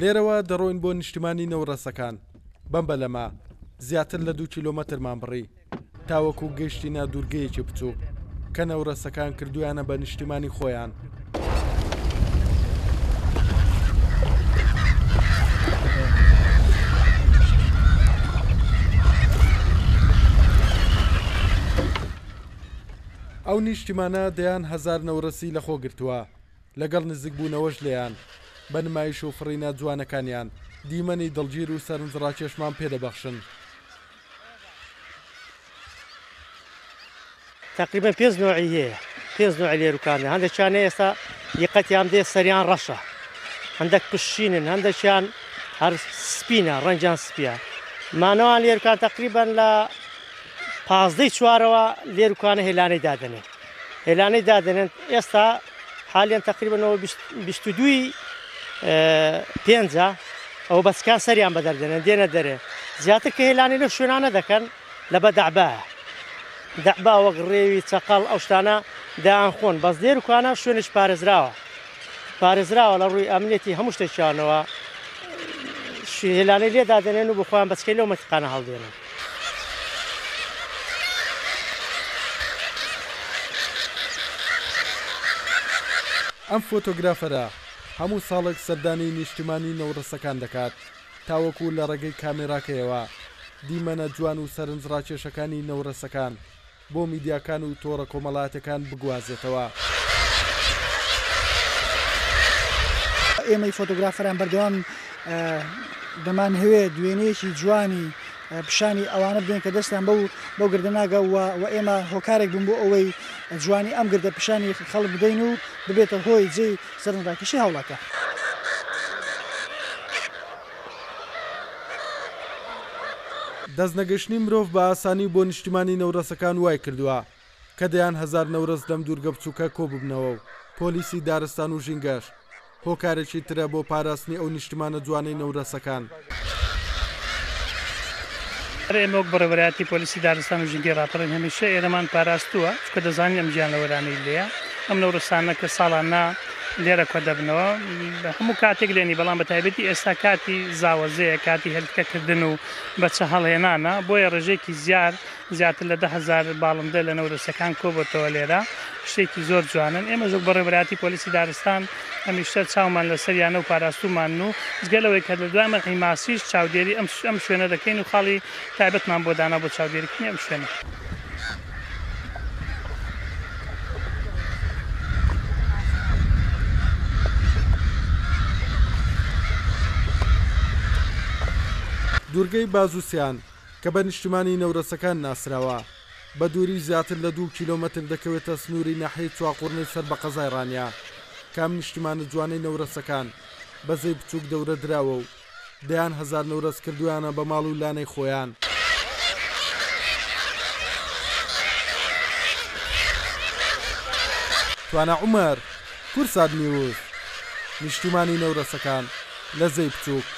لێرەوە دەڕۆین بۆ نیشتیمانی نەورەسەکان بەم بەلەما زیاتر لە 2 کیلۆمەترمان بڕی تاوەکو گەیشتینە دوورگەیەکی بچووک کە نەورەسەکان کردویانە بە نیشتیمانی خۆیان. ئەو نیشتیمانە دەیان 1000 نەورەسی لەخۆ گرتووە لەگەڵ نزیک بوونەوەش لێیان بە نمایش و فڕینە جوانەکانیان دیمەنی دڵگیر و سەرنجڕاکێشمان پێدەبەخشن. تقریبا 5 نوعی هەیە 5 نوع لێروکانە هەندێکیان ئێستا یقەتیان دێ سەریان ڕەشە هەندێک پشتینن هەندێکیان هەر سپینە ڕەنجیان سپیە مانەوان لێروکان تقریبا لە 15 چوارەوە لێروکانە هێلانەی دادنێن هێلانەی دادنێن ئێستا حالیان تقریبا 22 5 ئەو بەسکان سەریان بەدەردێنن دێنە دەرێ زیاتر کە هێلانی لە شوێنانە دەکەن لە بە دەعبایە دەعبا وەک ڕێوی چەقەڵ ئەو شتانە دایان خۆن بەس لێروکانە شوێنش پارێزراوە لە ڕووی ئەمنیەتی هەموو شتێکیانەوە هێلانەی لێدادێنێن و بخۆیان بەچکەی لەو مەتیقانە هەڵدێنن. ئەم فۆتۆگرافەرە هەموو ساڵێک سەردانی نیشتیمانی نەورەسەکان دەکات تاوەکو لە ڕێگەی کامێراکەیەوە دیمەنە جوان و سەرنجڕاکێشەکانی نەورەسەکان بۆ میدیاکان و تۆڕە کۆمەڵاتەکان بگوازێتەوە. ئێمەی فۆتۆگرافەران بەردەوام دەمان هەوێ دوێنەیەکی جوانی پیشانی ئەوانە بدەین کە دەستان بەو گردە ناگەوە و ئێمە هۆکارێک بووم بۆ ئەوەی جوانی ئەم گردە پیشانی خەڵک بدەین و ببێتە هۆی جێی سەرنجڕاکێشی هەوڵاتە. دەستنەگەشتنی مرۆڤ بە ئاسانی بۆ نیشتیمانی نەورەسەکان وای کردووە کە دەیان 1000 نەورەس لەم دوورگە بچووکە کۆ ببنەوە و پۆلیسی دارستان و ژینگەش هۆکارێکی ترە بۆ پاراستنی ئەو نیشتیمانە جوانەی نەورەسەکان. ئێمە وەک بەڕێوەبەری پۆلیسی دارستان و ژینگەی ڕاپەڕین هەمیشە ئێرەمان پاراستووە چونکە دەزانین ئەم گیانلەوەرانەی لێیە ئەم نەورەسانە کە ساڵانە لێرە کۆ دەبنەوە هەموو کاتێک لێنی بەڵام بە تایبەتی ئێستا کاتی زاوەزەیە کاتی هەلکەکردن و بەچە هەڵهێنانە بۆیە ڕێژێکی زیاتر لە 10,000 باڵندە لە نەورەسەکان کۆبەتەوە لێرە شتێکی زۆر جوانن. ئێمە زۆر بەڕێوەبەری پۆلیسی دارستان هەمیشە چاومان لەسەریانە و پاراستومان و جگەلەوەی کە لە دوای مەرحی ماسیش چاودێری ئەم شوێنە دەکەین و خاڵی تایبەتمان بۆ دانا بۆ چاودێریکردنی ئەم شوێنە. دوورگەی بازوسیان کە بە نیشتیمانی نەورەسەکان ناسراوە بە دووری زیاتر لە 2 کیلۆمەتر دەکەوێتە سنووری ناحەی چواقوڕنەی سەر بە قەزای ڕانیا کام نیشتیمانە جوانەی نەورەسەکان بەزەی بچووک دەورە دراوە و دەیان 1000 نەورەس کردویانە بە ماڵ و لانەی خۆیان. توانە عومەر کوردسات نیوز نیشتیمانی نەورەسەکان لە زەی بچووک.